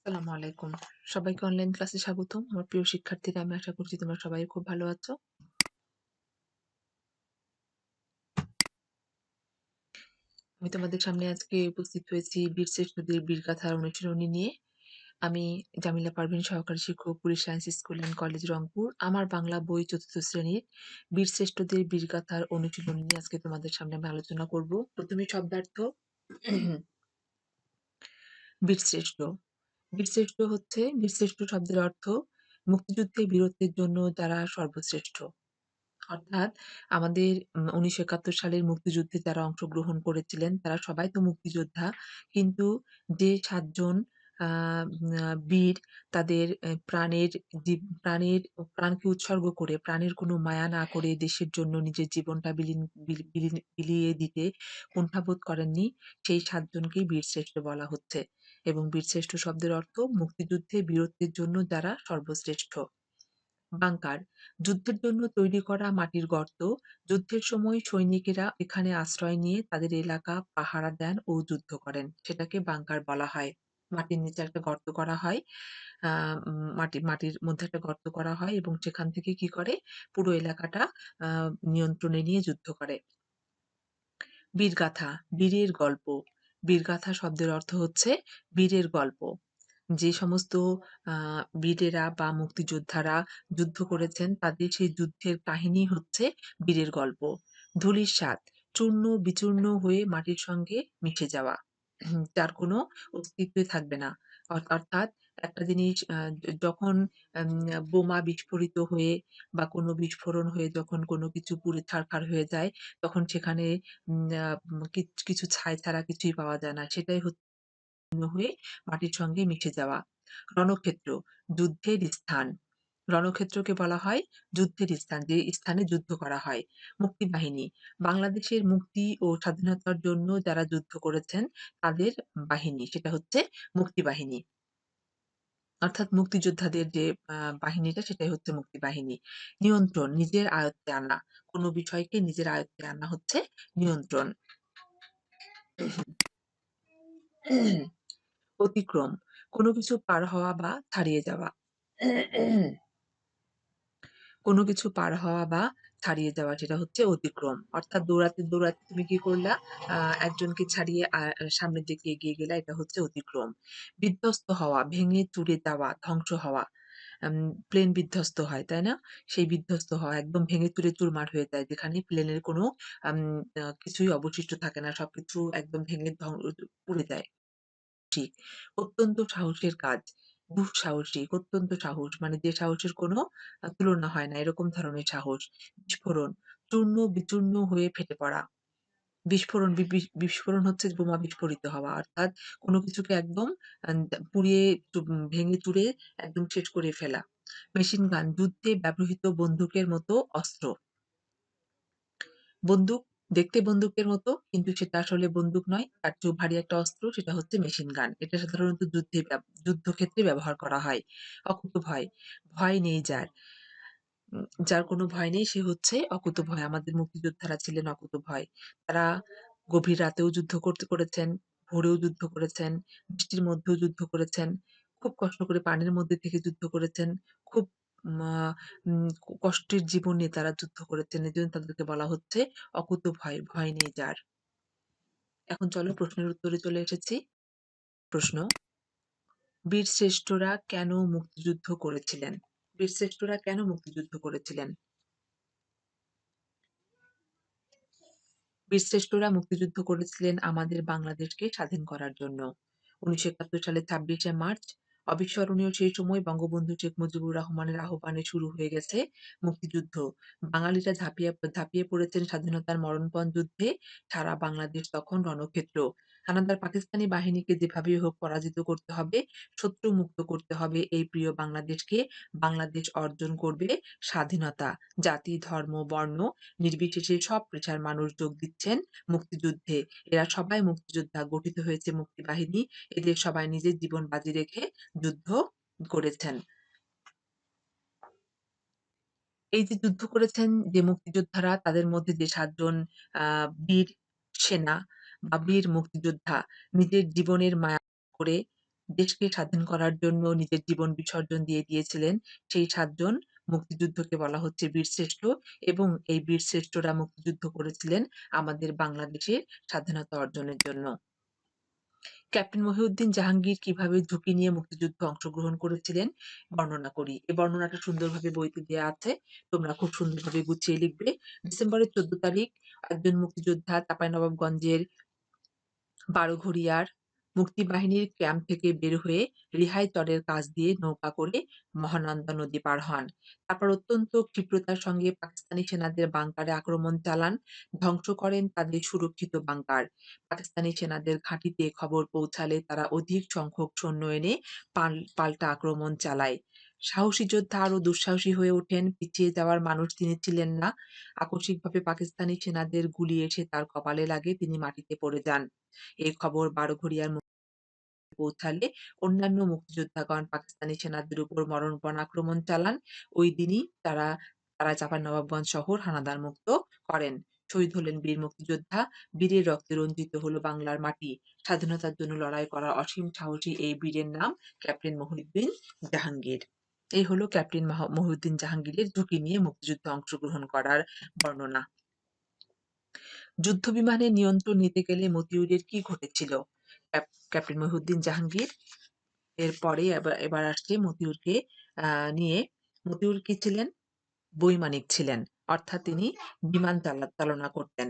আসসালামু আলাইকুম। সবাইকে অনলাইন ক্লাসে স্বাগতম। আমার প্রিয় শিক্ষার্থীরা, আমি আশা করছি তোমরা সবাই খুব ভালো আছো। আমি তোমাদের সামনে আজকে উপস্থিত হয়েছি বীরশ্রেষ্ঠদের বীরগাথার অনুশীলনী নিয়ে। আমি জামিলা পারভীন, সহকারী শিক্ষক, police lines school and college, Rangpur. আমার বাংলা বই ৪র্থ শ্রেণীর বীরশ্রেষ্ঠদের বীরগাথার অনুশীলনী নিয়ে আজকে তোমাদের সামনে আমি আলোচনা করব। প্রথমে শব্দার্থ। বীরশ্রেষ্ঠ। বীরশ্রেষ্ঠ শব্দের অর্থ মুক্তিযুদ্ধে বীরত্বের জন্য যারা সর্বশ্রেষ্ঠ। অর্থাৎ আমাদের ১৯৭১ সালের মুক্তিযুদ্ধে যারা অংশগ্রহণ করেছিলেন তারা সবাই তো মুক্তিযোদ্ধা। কিন্তু যে ৭ জন আ বীর তাদের প্রাণকে উৎসর্গ করে, প্রাণের কোনো মায়া না করে দেশের জন্য নিজের জীবনটা বিলিয়ে দিতে কুণ্ঠাবোধ করেননি, সেই ৭ জনকেই বীরশ্রেষ্ঠ বলা হচ্ছে। এবং বীরশ্রেষ্ঠ শব্দের অর্থ মুক্তিযুদ্ধে বীরত্বের জন্য যারা সর্বশ্রেষ্ঠ। বাংকার, যুদ্ধের জন্য তৈরি করা মাটির গর্ত। যুদ্ধের সময় সৈনিকেরা এখানে আশ্রয় নিয়ে তাদের এলাকা পাহারা দেন ও যুদ্ধ করেন। সেটাকে বাংকার বলা হয়। মাটির নিচে একটা গর্ত করা হয়। আ মাটির মধ্যে একটা গর্ত করা হয় এবং সেখান থেকে কি করে পুরো এলাকাটা আ নিয়ন্ত্রণে নিয়ে যুদ্ধ করে। বীরগাথা, বীরের গল্প। বীরগাথা শব্দের অর্থ হচ্ছে বীরের গল্প। যে সমস্ত আ বীরেরা বা মুক্তিযোদ্ধারা যুদ্ধ করেছেন তাদের সেই যুদ্ধের কাহিনী হচ্ছে বীরের গল্প। ধূলির স্বাদ, চূর্ণ-বিচূর্ণ হয়ে মাটির সঙ্গে মিশে যাওয়া। যার কোনো অস্তিত্বই থাকবে না। অর্থাৎ একটা জিনিস যখন আম বোমা বিস্ফোরিত হয়ে বা কোনো বিস্ফোরণ হয়ে যখন কোনো কিছু পুড়ে ছারখার হয়ে যায়, তখন সেখানে উম আ কিছু ছাই ছাড়া কিছুই পাওয়া যায় না। সেটাই হয়ে মাটির সঙ্গে মিশে যাওয়া। রণক্ষেত্র, যুদ্ধের স্থান। রণক্ষেত্রকে বলা হয় যুদ্ধের স্থান, যে স্থানে যুদ্ধ করা হয়। মুক্তিবাহিনী, বাংলাদেশের মুক্তি ও স্বাধীনতার জন্য যারা যুদ্ধ করেছেন তাদের বাহিনী, সেটা হচ্ছে মুক্তিবাহিনী। অর্থাৎ মুক্তিযোদ্ধাদের যে বাহিনীটা সেটাই হচ্ছে মুক্তিবাহিনী। নিয়ন্ত্রণ, নিজের আয়ত্তে আনা। কোন বিষয়কে নিজের আয়ত্তে আনা হচ্ছে নিয়ন্ত্রণ। অতিক্রম, কোনো কিছু পার হওয়া বা ছাড়িয়ে যাওয়া। কোনো কিছু পার হওয়া বা ছাড়িয়ে যাওয়া, সেটা হচ্ছে অতিক্রম। অর্থাৎ দৌড়াতে তুমি কি করলা? আ একজনকে ছাড়িয়ে সামনের দিকে এগিয়ে গেলা, এটা হচ্ছে অতিক্রম। বিধ্বস্ত হওয়া, ভেঙে চুরে যাওয়া, ধ্বংস হওয়া। আম প্লেন বিধ্বস্ত হয়, তাই না? সেই বিধ্বস্ত হওয়া একদম ভেঙে চুরে চুরমার হয়ে যায়, যেখানে প্লেনের কোনো আম কিছুই অবশিষ্ট থাকে না। সবকিছু একদম ভেঙে পুড়ে যায়। ঠিক। অত্যন্ত সাহসের কাজ। দুঃসাহসিক, অত্যন্ত সাহস। মানে যে সাহসের কোনো তুলনা হয় না, এরকম ধরনের সাহস। বিস্ফোরণ, চূর্ণ-বিচূর্ণ হয়ে ফেটে পড়া। বিস্ফোরণ বি বিস বিস্ফোরণ হচ্ছে বোমা বিস্ফোরিত হওয়া। অর্থাৎ কোনো কিছুকে একদম পুড়িয়ে ভেঙে চুরে একদম শেষ করে ফেলা। মেশিন গান, যুদ্ধে ব্যবহৃত বন্দুকের মতো অস্ত্র। বন্দুক দেখতে বন্দুকের মতো, কিন্তু সেটা আসলে বন্দুক নয়। তার চেয়েও ভারী একটা অস্ত্র, সেটা হচ্ছে মেশিন গান। এটা সাধারণত যুদ্ধক্ষেত্রে ব্যবহার করা হয়। অকুতোভয়, ভয় নেই যার। যার কোনো ভয় নেই সে হচ্ছে অকুতোভয়। আমাদের মুক্তিযোদ্ধারা ছিলেন অকুতোভয়। তারা গভীর রাতেও যুদ্ধ করেছেন, ভোরেও যুদ্ধ করেছেন, বৃষ্টির মধ্যেও যুদ্ধ করেছেন। খুব কষ্ট করে পানির মধ্যে থেকে যুদ্ধ করেছেন। খুব মা উম কষ্টের জীবন নিয়ে তারা যুদ্ধ করেছেন। এজন্য তাদেরকে বলা হচ্ছে অকুতোভয়, ভয় নেই যার। এখন চলো প্রশ্নের উত্তরে চলে এসেছি। প্রশ্ন: বীরশ্রেষ্ঠরা কেন মুক্তিযুদ্ধ করেছিলেন? বীরশ্রেষ্ঠরা কেন মুক্তিযুদ্ধ করেছিলেন? বীরশ্রেষ্ঠরা মুক্তিযুদ্ধ করেছিলেন আমাদের বাংলাদেশকে স্বাধীন করার জন্য। ১৯৭১ সালের ২৬শে মার্চ অবিস্মরণীয় সেই সময় বঙ্গবন্ধু শেখ মুজিবুর রহমানের আহ্বানে শুরু হয়ে গেছে মুক্তিযুদ্ধ। বাঙালিরা ঝাঁপিয়ে পড়েছেন স্বাধীনতার মরণপণ যুদ্ধে। সারা বাংলাদেশ তখন রণক্ষেত্র। হানাদার পাকিস্তানি বাহিনীকে যেভাবেই হোক পরাজিত করতে হবে, শত্রু মুক্ত করতে হবে এই প্রিয় বাংলাদেশকে। বাংলাদেশ অর্জন করবে স্বাধীনতা। জাতি, ধর্ম, বর্ণ নির্বিশেষে সব পেশার মানুষ যোগ দিচ্ছেন মুক্তিযুদ্ধে। এরা সবাই মুক্তিযোদ্ধা, গঠিত হয়েছে মুক্তিবাহিনী। এদের সবাই নিজের জীবন বাজি রেখে যুদ্ধ করেছেন। এই যে যুদ্ধ করেছেন যে মুক্তিযোদ্ধারা, তাদের মধ্যে যে ৭ জন আ বীর সেনা বা বীর মুক্তিযোদ্ধা নিজের জীবনের মায়া করে দেশকে স্বাধীন করার জন্য নিজের জীবন বিসর্জন দিয়ে দিয়েছিলেন, সেই ৭ জন মুক্তিযুদ্ধকে বলা হচ্ছে বীরশ্রেষ্ঠ এবং এই বীরশ্রেষ্ঠরা মুক্তিযুদ্ধ করেছিলেন আমাদের বাংলাদেশের স্বাধীনতা অর্জনের জন্য। ক্যাপ্টেন মহিউদ্দিন জাহাঙ্গীর কিভাবে ঝুঁকি নিয়ে মুক্তিযুদ্ধে অংশগ্রহণ করেছিলেন বর্ণনা করি। এই বর্ণনাটা সুন্দরভাবে বইতে দেয়া আছে। তোমরা খুব সুন্দরভাবে গুছিয়ে লিখবে। ডিসেম্বরের ১৪ তারিখ একজন মুক্তিযোদ্ধা চাঁপাইনবাবগঞ্জের বারোঘড়িয়ার মুক্তিবাহিনীর ক্যাম্প থেকে বের হয়ে রিহাই চরের কাছ দিয়ে নৌকা করে মহানন্দা নদী পার হন। তারপর অত্যন্ত ক্ষিপ্রতার সঙ্গে পাকিস্তানি সেনাদের বাংকারে আক্রমণ চালান, ধ্বংস করেন তাদের সুরক্ষিত বাংকার। পাকিস্তানি সেনাদের ঘাঁটিতে খবর পৌঁছালে তারা অধিক সংখ্যক সৈন্য এনে পাল্টা আক্রমণ চালায়। সাহসী যোদ্ধা আরো দুঃসাহসী হয়ে ওঠেন। পিছিয়ে যাওয়ার মানুষ তিনি ছিলেন না। আকস্মিকভাবে পাকিস্তানি সেনাদের গুলি এসে তার কপালে লাগে, তিনি মাটিতে পড়ে যান। এই খবর বারোঘড়িয়ার পৌঁছালে অন্যান্য মুক্তিযোদ্ধাগণ পাকিস্তানি সেনাদের উপর মরণপণ আক্রমণ চালান। ওই দিনই তারা চাঁপাইনবাবগঞ্জ শহর হানাদার মুক্ত করেন। শহীদ হলেন বীর মুক্তিযোদ্ধা। বীরের রক্তে রঞ্জিত হলো বাংলার মাটি। স্বাধীনতার জন্য লড়াই করা অসীম সাহসী এই বীরের নাম ক্যাপ্টেন মহিউদ্দিন জাহাঙ্গীর। এই হলো ক্যাপ্টেন মহিউদ্দিন জাহাঙ্গীরের ঝুঁকি নিয়ে মুক্তিযুদ্ধে অংশগ্রহণ করার বর্ণনা। যুদ্ধবিমানে নিয়ন্ত্রণ নিতে গেলে মতিউরের কি ঘটেছিল? ক্যাপ্টেন মহিউদ্দিন জাহাঙ্গীর এরপরে এবার আসছে মতিউরকে নিয়ে। মতিউর কি ছিলেন? বৈমানিক ছিলেন। অর্থাৎ তিনি বিমান চালনা করতেন।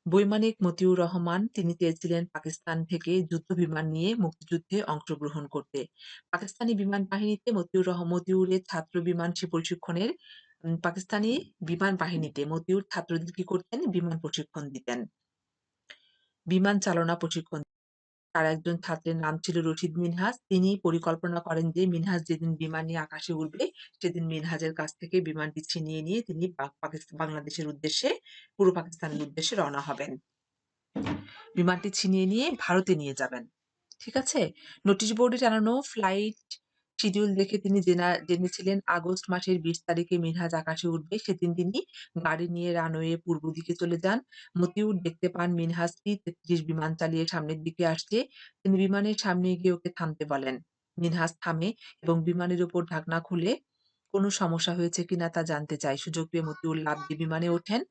বৈমানিক মতিউর রহমান তিনি চেয়েছিলেন পাকিস্তান থেকে যুদ্ধবিমান নিয়ে মুক্তিযুদ্ধে অংশগ্রহণ করতে। পাকিস্তানি বিমান বাহিনীতে মতিউরের ছাত্র বিমান প্রশিক্ষণের পাকিস্তানি বিমান বাহিনীতে মতিউর ছাত্রদের কি করতেন? বিমান প্রশিক্ষণ দিতেন। বিমান চালনা প্রশিক্ষণ। তার একজন ছাত্রের নাম ছিল রশিদ মিনহাজ। তিনি পরিকল্পনা করেন যে মিনহাজ যেদিন বিমান নিয়ে আকাশে উড়বে, সেদিন মিনহাজের কাছ থেকে বিমানটি ছিনিয়ে নিয়ে তিনি বাংলাদেশের উদ্দেশ্যে, পূর্ব পাকিস্তানের উদ্দেশ্যে রওনা হবেন। বিমানটি ছিনিয়ে নিয়ে ভারতে নিয়ে যাবেন। ঠিক আছে? নোটিশ বোর্ডে জানানো ফ্লাইট শিডিউল দেখে তিনি জেনেছিলেন আগস্ট মাসের ২০ তারিখে মিনহাজ আকাশে উঠবে। সেদিন তিনি গাড়ি নিয়ে রানওয়ে পূর্ব দিকে চলে যান। মতিউর দেখতে পান মিনহাজ টি-৩৩ বিমান চালিয়ে সামনের দিকে আসছে। তিনি বিমানের সামনে গিয়ে ওকে থামতে বলেন। মিনহাজ থামে এবং বিমানের উপর ঢাকনা খুলে কোনো সমস্যা হয়েছে কিনা তা জানতে চায়। সুযোগ পেয়ে মতিউর লাফ দিয়ে বিমানে ওঠেন।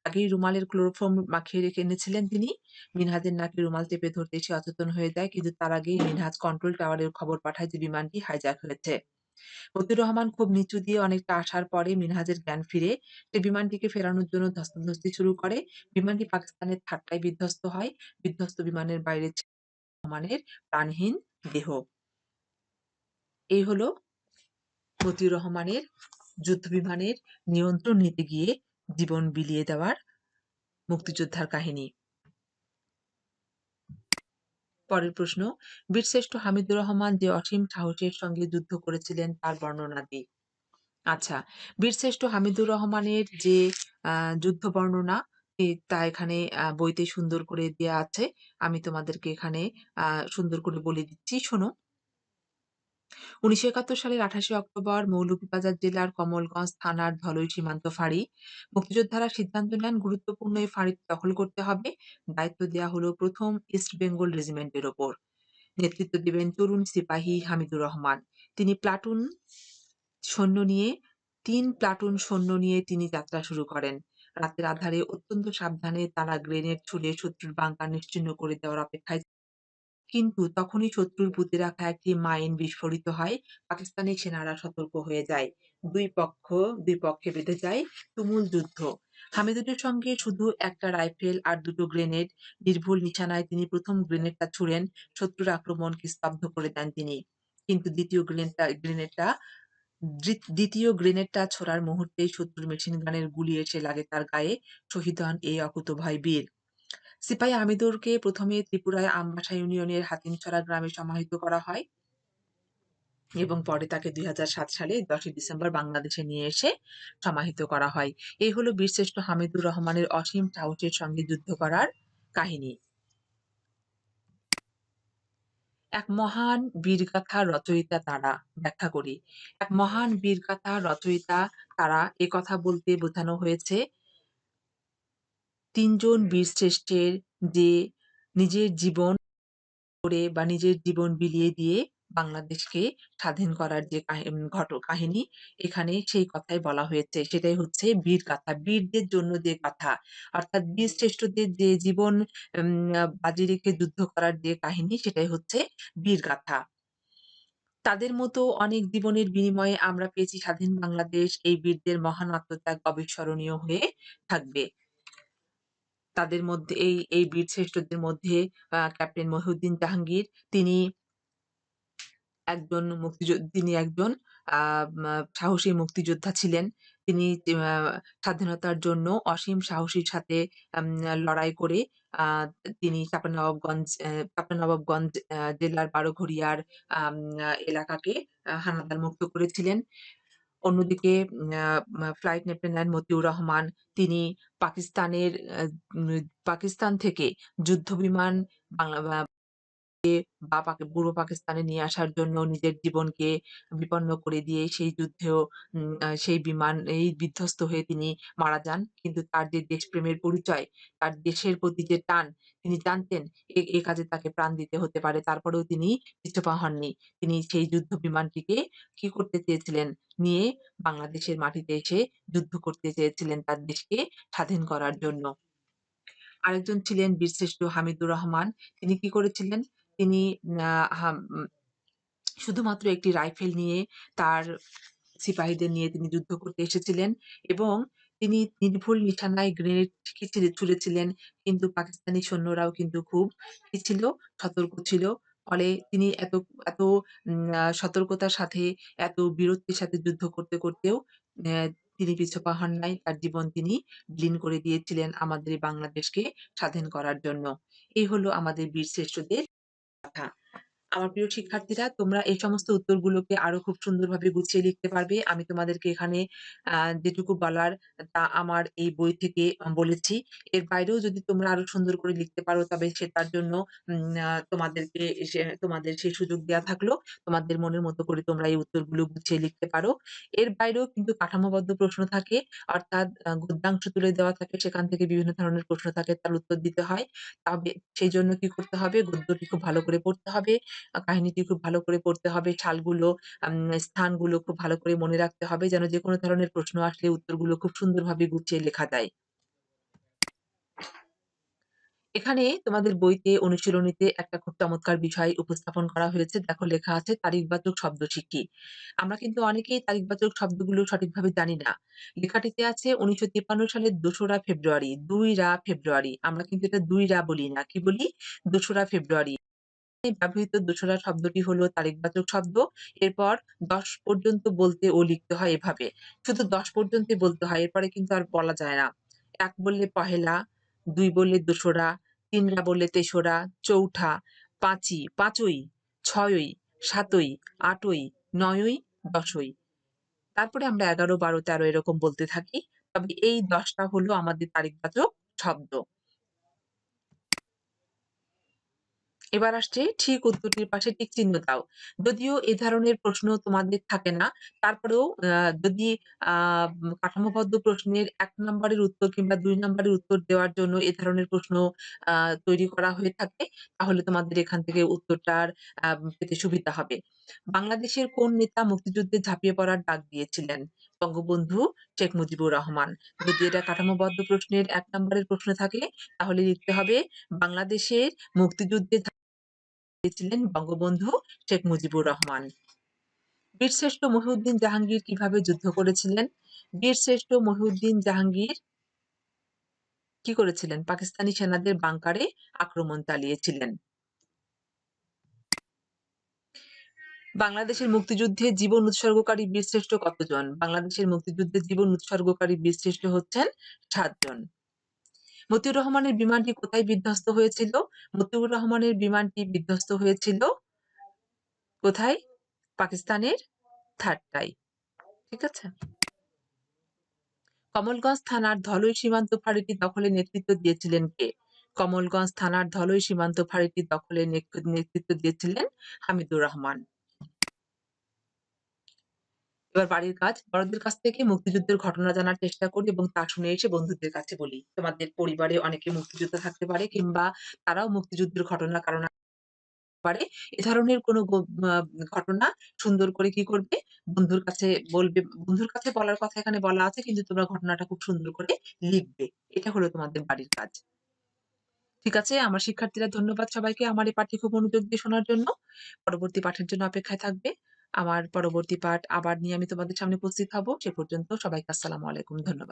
আগেই রুমালের ক্লোরোফর্ম মাখিয়ে রেখে এনেছিলেন তিনি। মিনহাজের নাকে রুমাল চেপে ধরতেই সে অচেতন হয়ে যায়। কিন্তু তার আগেই মিনহাজ কন্ট্রোল টাওয়ারে খবর পাঠায় যে বিমানটি হাইজ্যাক হয়েছে। মতিউর রহমান খুব নিচু দিয়ে অনেকটা আসার পরে মিনহাজের জ্ঞান ফিরে। সে বিমানটিকে ফেরানোর জন্য ধস্তাধস্তি শুরু করে। বিমানটি পাকিস্তানের ঠাট্টায় বিধ্বস্ত হয়। বিধ্বস্ত বিমানের বাইরে ছিল রহমানের প্রাণহীন দেহ। এই হলো মতিউর রহমানের যুদ্ধবিমানের নিয়ন্ত্রণ নিতে গিয়ে জীবন বিলিয়ে দেওয়ার মুক্তিযোদ্ধার কাহিনী। পরের প্রশ্ন, বীরশ্রেষ্ঠ হামিদুর রহমান যে অসীম সাহসের সঙ্গে যুদ্ধ করেছিলেন তার বর্ণনা দিই। আচ্ছা, বীরশ্রেষ্ঠ হামিদুর রহমানের যে যুদ্ধ বর্ণনা তা এখানে বইতে সুন্দর করে দেয়া আছে। আমি তোমাদেরকে এখানে সুন্দর করে বলে দিচ্ছি, শোনো। ১৯৭১ সালের ২৮শে অক্টোবর মৌলভীবাজার জেলার কমলগঞ্জ থানার ধলই সীমান্ত ফাঁড়ি। মুক্তিযোদ্ধারা সিদ্ধান্ত নেন গুরুত্বপূর্ণ এই ফাঁড়িটি দখল করতে হবে। দায়িত্ব দেয়া হলো ১ম ইস্ট বেঙ্গল রেজিমেন্টের ওপর। নেতৃত্ব দিবেন তরুণ সিপাহী হামিদুর রহমান। তিনি সৈন্য নিয়ে ৩ প্লাটুন সৈন্য নিয়ে তিনি যাত্রা শুরু করেন। রাতের আঁধারে অত্যন্ত সাবধানে তারা গ্রেনেড ছুড়ে শত্রুর বাংকার নিশ্চিহ্ন করে দেওয়ার অপেক্ষায়। কিন্তু তখনই শত্রুর পুঁতে রাখা একটি মাইন বিস্ফোরিত হয়। পাকিস্তানি সেনারা সতর্ক হয়ে যায়। দুই পক্ষে বেঁধে যায় তুমুল যুদ্ধ। হামিদুরের সঙ্গে শুধু একটা রাইফেল আর ২ টো গ্রেনেড। নির্ভুল নিশানায় তিনি ১ম গ্রেনেডটা ছুড়েন। শত্রুর আক্রমণকে স্তব্ধ করে দেন তিনি। কিন্তু দ্বিতীয় গ্রেনেডটা ছোড়ার মুহূর্তেই শত্রুর মেশিন গানের গুলি এসে লাগে তার গায়ে। শহীদ হন এই অকুতোভয় বীর। সিপাহি হামিদুরকে প্রথমে ত্রিপুরায় আমবাসা ইউনিয়নের হাতিমছড়া গ্রামে সমাহিত করা হয় এবং পরে তাকে ২০০৭ সালে ১০ই ডিসেম্বর বাংলাদেশে নিয়ে এসে সমাহিত করা হয়। এই হলো বীরশ্রেষ্ঠ হামিদুর রহমানের অসীম সাহসের সঙ্গে যুদ্ধ করার কাহিনী। এক মহান বীরগাথা রচয়িতা তারা। ব্যাখ্যা করি। এক মহান বীরগাথা রচয়িতা তারা একথা বলতে বোঝানো হয়েছে ৩ জন বীরশ্রেষ্ঠের যে নিজের জীবন করে বা নিজের জীবন বিলিয়ে দিয়ে বাংলাদেশকে স্বাধীন করার যে কাহিনী, এখানে সেই কথাই বলা হয়েছে। সেটাই হচ্ছে বীরগাথা। বীরদের জন্য যে গাথা, অর্থাৎ বীরশ্রেষ্ঠদের যে জীবন উম বাজি রেখে যুদ্ধ করার যে কাহিনী, সেটাই হচ্ছে বীরগাথা। তাদের মতো অনেক জীবনের বিনিময়ে আমরা পেয়েছি স্বাধীন বাংলাদেশ। এই বীরদের মহান আত্মত্যাগ অবিস্মরণীয় হয়ে থাকবে। তাদের মধ্যে এই বীরশ্রেষ্ঠদের মধ্যে ক্যাপ্টেন মহিউদ্দিন জাহাঙ্গীর, তিনি তিনি একজন আ মা সাহসী মুক্তিযোদ্ধা ছিলেন। তিনি আ স্বাধীনতার জন্য অসীম সাহসীর সাথে লড়াই করে আ তিনি চাঁপাইনবাবগঞ্জ জেলার বারোঘড়িয়ার এলাকাকে হানাদার মুক্ত করেছিলেন। অন্যদিকে আ মা ফ্লাইট লেফটেন্যান্ট মতিউর রহমান, তিনি পাকিস্তানের আ উম পাকিস্তান থেকে যুদ্ধবিমান বাংলা বা বা পূর্ব পাকিস্তানে নিয়ে আসার জন্য নিজের জীবনকে বিপন্ন করে দিয়ে সেই যুদ্ধেও সেই বিমান বিধ্বস্ত হয়ে তিনি মারা যান। কিন্তু তার যে দেশপ্রেমের পরিচয়, তার দেশের প্রতি যে টান, তিনি জানতেন এ কাজে তাকে প্রাণ দিতে হতে পারে। তারপরেও তিনি পিছপা হননি। তিনি সেই যুদ্ধ বিমানটিকে কি করতে চেয়েছিলেন? নিয়ে বাংলাদেশের মাটিতে এসে যুদ্ধ করতে চেয়েছিলেন তার দেশকে স্বাধীন করার জন্য। আরেকজন ছিলেন বীরশ্রেষ্ঠ হামিদুর রহমান। তিনি কি করেছিলেন? তিনি আ হাম উম শুধুমাত্র একটি রাইফেল নিয়ে তার সিপাহীদের নিয়ে তিনি যুদ্ধ করতে এসেছিলেন এবং তিনি নির্ভুল নিশানায় গ্রেনেড ছুঁড়েছিলেন। কিন্তু পাকিস্তানি সৈন্যরাও কিন্তু খুব কি ছিল? সতর্ক ছিল। ফলে তিনি এত সতর্কতার সাথে, এত বীরত্বের সাথে যুদ্ধ করতে করতেও অ্যা তিনি পিছপা হন নাই। তার জীবন তিনি বিলীন করে দিয়েছিলেন আমাদের এই বাংলাদেশকে স্বাধীন করার জন্য। এই হলো আমাদের বীরশ্রেষ্ঠদের কথা। আমার প্রিয় শিক্ষার্থীরা, তোমরা এই সমস্ত উত্তরগুলোকে আরো খুব সুন্দরভাবে গুছিয়ে লিখতে পারবে। আমি তোমাদেরকে এখানে আ যেটুকু বলার তা আমার এই বই থেকে বলেছি। এর বাইরেও যদি তোমরা আরো সুন্দর করে লিখতে পারো তবে সেটার জন্য তোমাদের সেই সুযোগ দেয়া থাকলো। তোমাদের মনের মতো করে তোমরা এই উত্তরগুলো গুছিয়ে লিখতে পারো। এর বাইরেও কিন্তু কাঠামোবদ্ধ প্রশ্ন থাকে। অর্থাৎ গদ্যাংশ তুলে দেওয়া থাকে, সেখান থেকে বিভিন্ন ধরনের প্রশ্ন থাকে, তার উত্তর দিতে হয়। তবে সেইজন্য কি করতে হবে? গদ্যটি খুব ভালো করে পড়তে হবে। কাহিনীটি খুব ভালো করে পড়তে হবে। সালগুলো, আম স্থানগুলো খুব ভালো করে মনে রাখতে হবে যেন যেকোনো ধরনের প্রশ্ন আসলে উত্তরগুলো খুব সুন্দরভাবে গুছিয়ে লেখা যায়। এখানে তোমাদের বইতে অনুশীলনীতে একটা খুব চমৎকার বিষয় উপস্থাপন করা হয়েছে। দেখো লেখা আছে তারিখবাচক শব্দ শিখি। আমরা কিন্তু অনেকেই তারিখবাচক শব্দগুলো সঠিকভাবে জানি না। লেখাটিতে আছে ১৯৫৩ সালের ২রা ফেব্রুয়ারি, ২রা ফেব্রুয়ারি। আমরা কিন্তু এটা ২রা বলি না। কি বলি? ২রা ফেব্রুয়ারি। ব্যবহৃত ২রা শব্দটি হলো তারিখবাচক শব্দ। এরপর ১০ পর্যন্ত বলতে ও লিখতে হয় এভাবে। শুধু ১০ পর্যন্তই বলতে হয়। এরপরে কিন্তু আর বলা যায় না। ১ বললে পহেলা, ২ বললে ২রা, ৩ রা বললে ৩রা, চৌঠা, পাঁচই, ছয়ই, সাতই, আটই, নয়ই, দশই। তারপরে আমরা ১১, ১২, ১৩ এরকম বলতে থাকি। তবে এই ১০ টা হলো আমাদের তারিখবাচক শব্দ। এবার আসছে ঠিক উত্তরটির পাশে টিক চিহ্ন দাও। যদিও এ ধরনের প্রশ্ন তোমাদের থাকে না, তারপরেও যদি আ কাঠামোবদ্ধ প্রশ্নের ১ নাম্বারের উত্তর কিংবা ২ নাম্বারের উত্তর দেওয়ার জন্য এ ধরনের প্রশ্ন আ তৈরি করা হয়ে থাকে, তাহলে তোমাদের এখান থেকে উত্তরটার পেতে সুবিধা হবে। বাংলাদেশের কোন নেতা মুক্তিযুদ্ধে ঝাঁপিয়ে পড়ার ডাক দিয়েছিলেন? বঙ্গবন্ধু শেখ মুজিবুর রহমান। যদি এটা কাঠামোবদ্ধ প্রশ্নের ১ নাম্বারের প্রশ্ন থাকে, তাহলে লিখতে হবে বাংলাদেশের মুক্তিযুদ্ধে ছিলেন বঙ্গবন্ধু শেখ মুজিবুর রহমান। বীরশ্রেষ্ঠ মহিউদ্দিন জাহাঙ্গীর কিভাবে যুদ্ধ করেছিলেন? বীরশ্রেষ্ঠ মহিউদ্দিন জাহাঙ্গীর কি করেছিলেন? পাকিস্তানি সেনাদের বাংকারে আক্রমণ চালিয়েছিলেন। বাংলাদেশের মুক্তিযুদ্ধে জীবন উৎসর্গকারী বীরশ্রেষ্ঠ কতজন? বাংলাদেশের মুক্তিযুদ্ধে জীবন উৎসর্গকারী বীরশ্রেষ্ঠ হচ্ছেন ৭ জন। মতিউর রহমানের বিমানটি কোথায় বিধ্বস্ত হয়েছিল? মতিউর রহমানের বিমানটি বিধ্বস্ত হয়েছিল কোথায়? পাকিস্তানের থাট্টায়। ঠিক আছে? কমলগঞ্জ থানার ধলই সীমান্ত ফাঁড়িটি দখলে নেতৃত্ব দিয়েছিলেন কে? কমলগঞ্জ থানার ধলই সীমান্ত ফাঁড়িটি দখলে নেতৃত্ব দিয়েছিলেন হামিদুর রহমান। এবার বাড়ির কাজ। বড়দের কাছ থেকে মুক্তিযুদ্ধের ঘটনা জানার চেষ্টা করি এবং তা শুনে এসে বন্ধুদের কাছে বলি। তোমাদের পরিবারে অনেকে মুক্তিযোদ্ধা থাকতে পারে কিংবা তারাও মুক্তিযুদ্ধের ঘটনা কারো না পারে। এ ধরনের কোনো আ ঘটনা সুন্দর করে কি করবে? বন্ধুর কাছে বলবে। বন্ধুর কাছে বলার কথা এখানে বলা আছে কিন্তু তোমরা ঘটনাটা খুব সুন্দর করে লিখবে। এটা হলো তোমাদের বাড়ির কাজ। ঠিক আছে? আমার শিক্ষার্থীরা ধন্যবাদ সবাইকে আমার এই পাঠে খুব মনোযোগ দিয়ে শোনার জন্য। পরবর্তী পাঠের জন্য অপেক্ষায় থাকবে। আমার পরবর্তী পাঠ আবার নিয়ে আমি তোমাদের সামনে উপস্থিত হব। সে পর্যন্ত সবাইকে আসসালামু আলাইকুম। ধন্যবাদ।